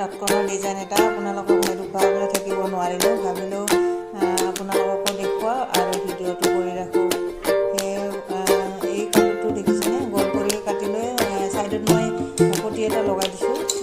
লটকনৰ design এটা আপোনালোকক মই দেখুৱাবলৈ থাকিব নোৱাৰিলোঁ, ভাবিলোঁ আপোনালোককো দেখুৱাওঁ আৰু ভিডিঅ'টো কৰি ৰাখোঁ। এই কাপোৰটো দেখিছেনে, গোল কৰি কাটি লৈ ছাইডত মই পটি এটা লগাই দিছোঁ।